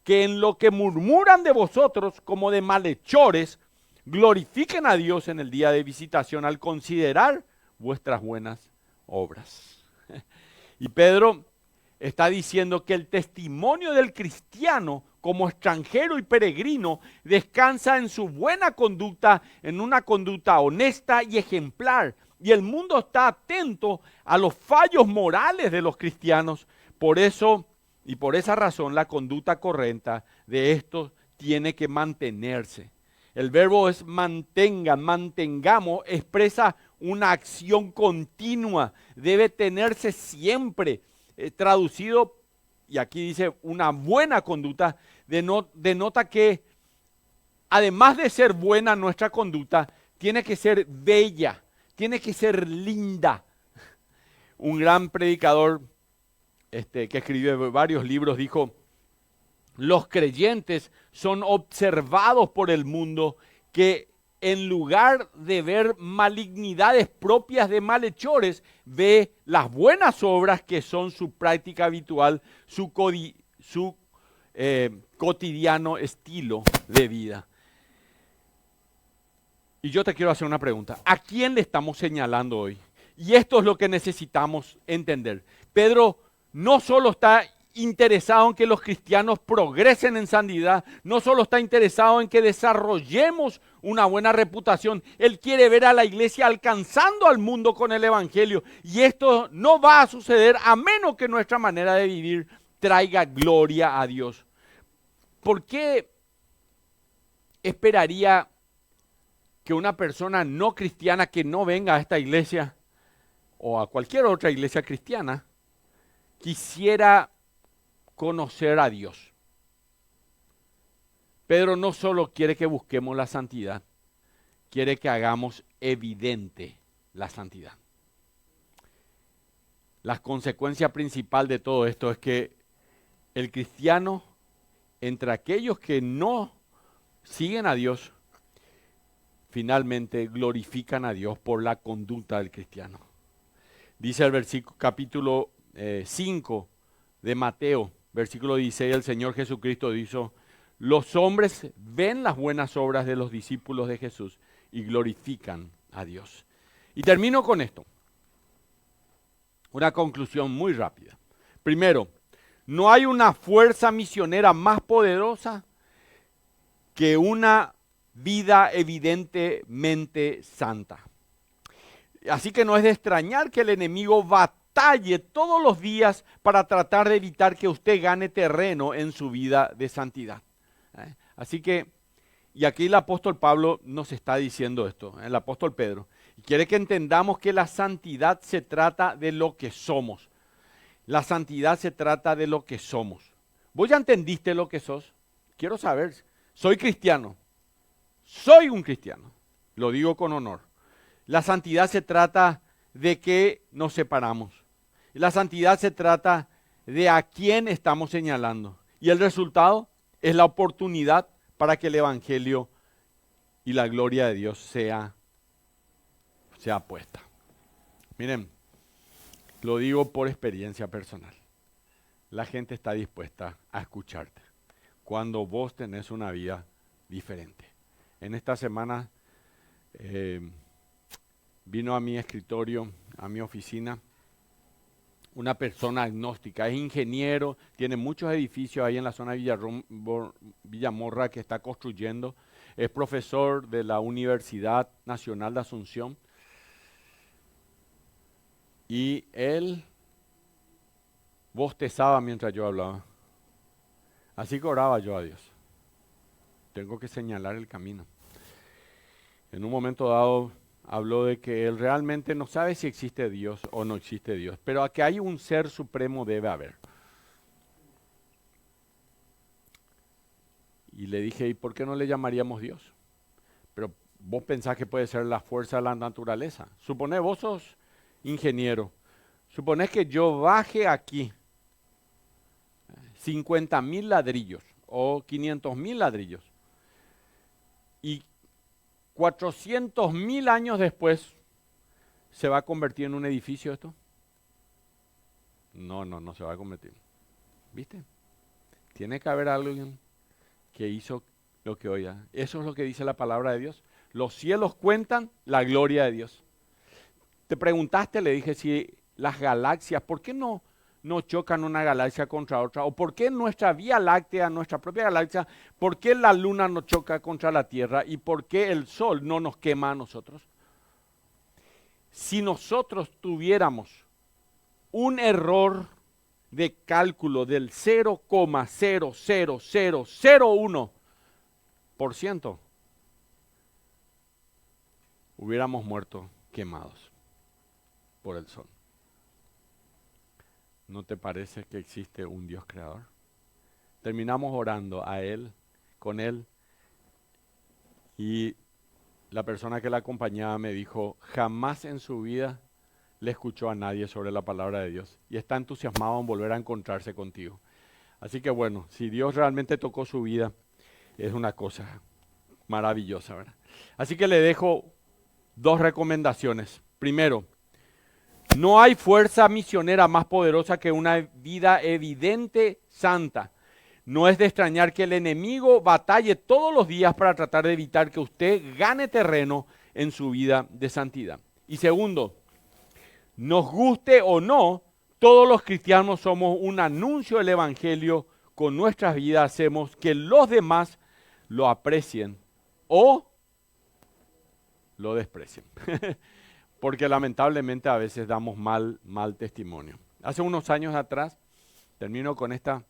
en lo que murmuran de vosotros como de malhechores, glorifiquen a Dios en el día de visitación al considerar vuestras buenas obras. Y Pedro está diciendo que el testimonio del cristiano como extranjero y peregrino descansa en su buena conducta, en una conducta honesta y ejemplar. Y el mundo está atento a los fallos morales de los cristianos. Por eso y por esa razón la conducta correcta de estos tiene que mantenerse. El verbo es mantengamos, expresa una acción continua, debe tenerse siempre. Traducido, y aquí dice una buena conducta, denota que además de ser buena nuestra conducta, tiene que ser bella, tiene que ser linda. Un gran predicador que escribió varios libros dijo, los creyentes son observados por el mundo que en lugar de ver malignidades propias de malhechores, ve las buenas obras que son su práctica habitual, su cotidiano estilo de vida. Y yo te quiero hacer una pregunta. ¿A quién le estamos señalando hoy? Y esto es lo que necesitamos entender. Pedro no solo está interesado en que los cristianos progresen en santidad, no solo está interesado en que desarrollemos una buena reputación, él quiere ver a la iglesia alcanzando al mundo con el evangelio. Y esto no va a suceder a menos que nuestra manera de vivir traiga gloria a Dios. ¿Por qué esperaría que una persona no cristiana que no venga a esta iglesia o a cualquier otra iglesia cristiana quisiera conocer a Dios? Pedro no solo quiere que busquemos la santidad, quiere que hagamos evidente la santidad. La consecuencia principal de todo esto es que el cristiano, entre aquellos que no siguen a Dios, finalmente glorifican a Dios por la conducta del cristiano. Dice el versículo, capítulo 5 de Mateo, versículo 16, el Señor Jesucristo dijo: los hombres ven las buenas obras de los discípulos de Jesús y glorifican a Dios. Y termino con esto. Una conclusión muy rápida. Primero, no hay una fuerza misionera más poderosa que una vida evidentemente santa. Así que no es de extrañar que el enemigo batalle todos los días para tratar de evitar que usted gane terreno en su vida de santidad. Así que, y aquí el apóstol Pablo nos está diciendo esto, el apóstol Pedro, y quiere que entendamos que la santidad se trata de lo que somos. La santidad se trata de lo que somos. ¿Vos ya entendiste lo que sos? Quiero saber, soy cristiano, soy un cristiano, lo digo con honor. La santidad se trata de que nos separamos. La santidad se trata de a quién estamos señalando. Y el resultado es la oportunidad para que el evangelio y la gloria de Dios sea puesta. Miren, lo digo por experiencia personal. La gente está dispuesta a escucharte cuando vos tenés una vida diferente. En esta semana vino a mi escritorio, a mi oficina, una persona agnóstica, es ingeniero, tiene muchos edificios ahí en la zona de Villamorra que está construyendo, es profesor de la Universidad Nacional de Asunción. Y él bostezaba mientras yo hablaba. Así que oraba yo a Dios. Tengo que señalar el camino. En un momento dado habló de que él realmente no sabe si existe Dios o no existe Dios, pero a que hay un ser supremo debe haber. Y le dije, ¿y por qué no le llamaríamos Dios? Pero vos pensás que puede ser la fuerza de la naturaleza. Suponé, vos sos ingeniero. Suponés que yo baje aquí 50,000 ladrillos o 500,000 ladrillos y 400,000 años después ¿se va a convertir en un edificio esto? No se va a convertir. ¿Viste? Tiene que haber alguien que hizo lo que hoy. Eso es lo que dice la palabra de Dios. Los cielos cuentan la gloria de Dios. Te preguntaste, le dije, si las galaxias, ¿por qué no chocan una galaxia contra otra? ¿O por qué nuestra Vía Láctea, nuestra propia galaxia, por qué la luna no choca contra la Tierra y por qué el sol no nos quema a nosotros? Si nosotros tuviéramos un error de cálculo del 0,00001%, hubiéramos muerto quemados por el sol. ¿No te parece que existe un Dios creador? Terminamos orando a Él, con Él, y la persona que la acompañaba me dijo, jamás en su vida le escuchó a nadie sobre la palabra de Dios y está entusiasmado en volver a encontrarse contigo. Así que bueno, si Dios realmente tocó su vida, es una cosa maravillosa, ¿verdad? Así que le dejo 2 recomendaciones. Primero, no hay fuerza misionera más poderosa que una vida evidente, santa. No es de extrañar que el enemigo batalle todos los días para tratar de evitar que usted gane terreno en su vida de santidad. Y segundo, nos guste o no, todos los cristianos somos un anuncio del evangelio. Con nuestras vidas hacemos que los demás lo aprecien o lo desprecien. Porque lamentablemente a veces damos mal testimonio. Hace unos años atrás, termino con esta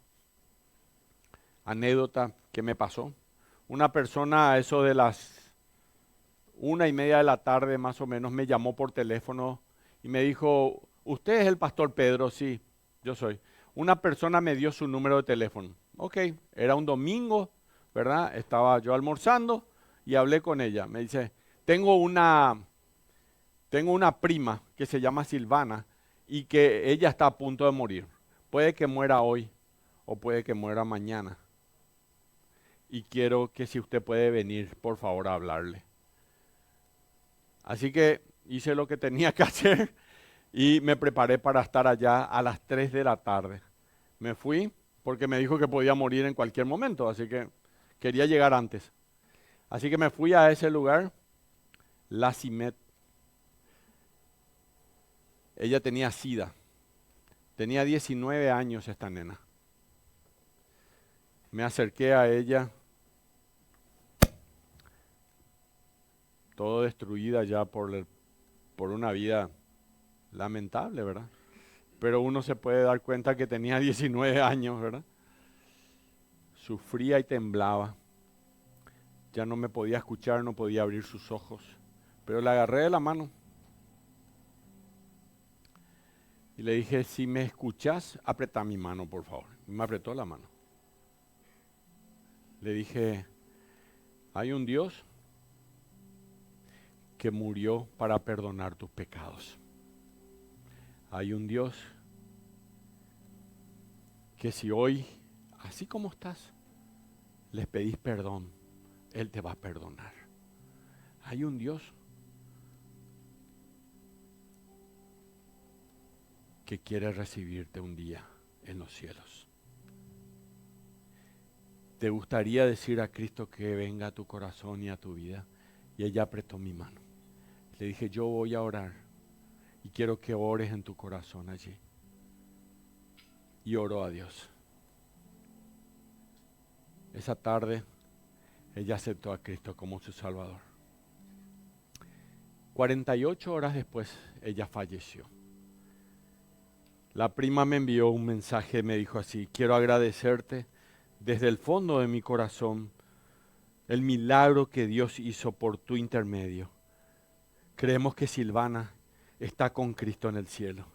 anécdota que me pasó. Una persona a eso de las 1:30 de la tarde más o menos me llamó por teléfono y me dijo, ¿usted es el pastor Pedro? Sí, yo soy. Una persona me dio su número de teléfono. Ok, era un domingo ¿verdad? Estaba yo almorzando y hablé con ella. Me dice, tengo una prima que se llama Silvana y que ella está a punto de morir. Puede que muera hoy o puede que muera mañana. Y quiero que si usted puede venir, por favor, a hablarle. Así que hice lo que tenía que hacer y me preparé para estar allá a las 3 de la tarde. Me fui porque me dijo que podía morir en cualquier momento, así que quería llegar antes. Así que me fui a ese lugar, La Cimet. Ella tenía SIDA. Tenía 19 años esta nena. Me acerqué a ella, todo destruida ya por una vida lamentable, ¿verdad? Pero uno se puede dar cuenta que tenía 19 años, ¿verdad? Sufría y temblaba. Ya no me podía escuchar, no podía abrir sus ojos. Pero le agarré de la mano. Y le dije, si me escuchás, apretá mi mano, por favor. Y me apretó la mano. Le dije, hay un Dios que murió para perdonar tus pecados. Hay un Dios que si hoy, así como estás, les pedís perdón, Él te va a perdonar. Hay un Dios que quiere recibirte un día en los cielos. ¿Te gustaría decir a Cristo que venga a tu corazón y a tu vida? Y ella apretó mi mano. Le dije, yo voy a orar y quiero que ores en tu corazón allí. Y oró a Dios. Esa tarde ella aceptó a Cristo como su Salvador. 48 horas después ella falleció. La prima me envió un mensaje, me dijo así, quiero agradecerte desde el fondo de mi corazón el milagro que Dios hizo por tu intermedio. Creemos que Silvana está con Cristo en el cielo.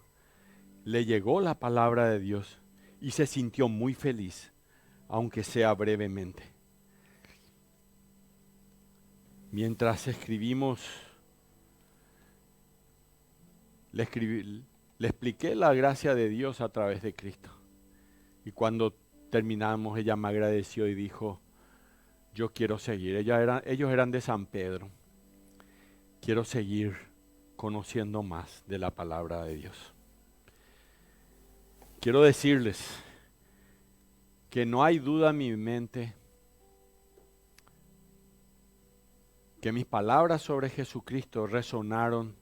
Le llegó la palabra de Dios y se sintió muy feliz, aunque sea brevemente. Mientras escribimos, le expliqué la gracia de Dios a través de Cristo. Y cuando terminamos, ella me agradeció y dijo, yo quiero seguir. Ellos eran de San Pedro. Quiero seguir conociendo más de la palabra de Dios. Quiero decirles que no hay duda en mi mente que mis palabras sobre Jesucristo resonaron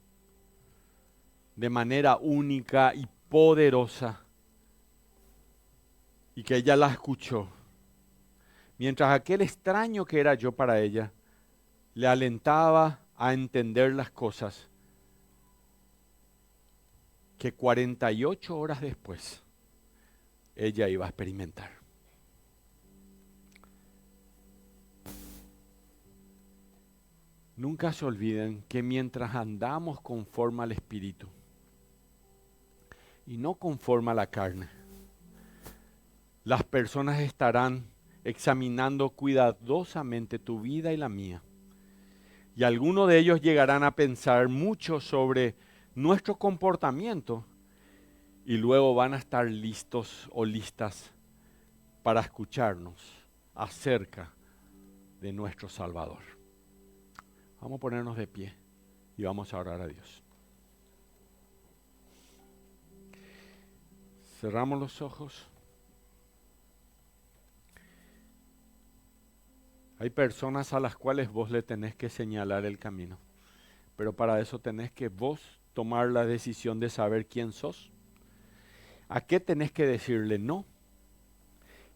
de manera única y poderosa y que ella la escuchó. Mientras aquel extraño que era yo para ella le alentaba a entender las cosas que 48 horas después ella iba a experimentar. Nunca se olviden que mientras andamos conforme al Espíritu y no conforme a la carne, las personas estarán examinando cuidadosamente tu vida y la mía. Y algunos de ellos llegarán a pensar mucho sobre nuestro comportamiento y luego van a estar listos o listas para escucharnos acerca de nuestro Salvador. Vamos a ponernos de pie y vamos a orar a Dios. Cerramos los ojos. Hay personas a las cuales vos le tenés que señalar el camino, pero para eso tenés que vos tomar la decisión de saber quién sos, a qué tenés que decirle no,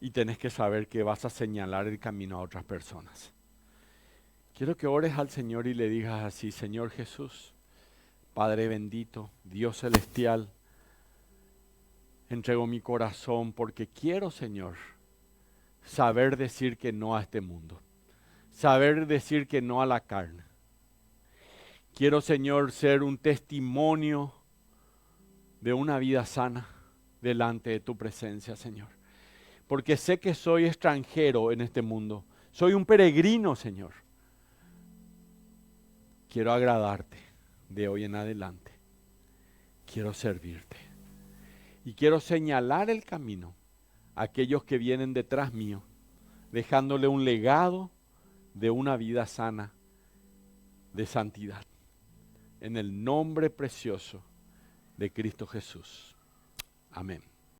y tenés que saber que vas a señalar el camino a otras personas. Quiero que ores al Señor y le digas así, Señor Jesús, Padre bendito, Dios celestial, entrego mi corazón porque quiero, Señor, saber decir que no a este mundo. Saber decir que no a la carne. Quiero, Señor, ser un testimonio de una vida sana delante de tu presencia, Señor. Porque sé que soy extranjero en este mundo. Soy un peregrino, Señor. Quiero agradarte de hoy en adelante. Quiero servirte. Y quiero señalar el camino a aquellos que vienen detrás mío, dejándole un legado de una vida sana, de santidad. En el nombre precioso de Cristo Jesús. Amén.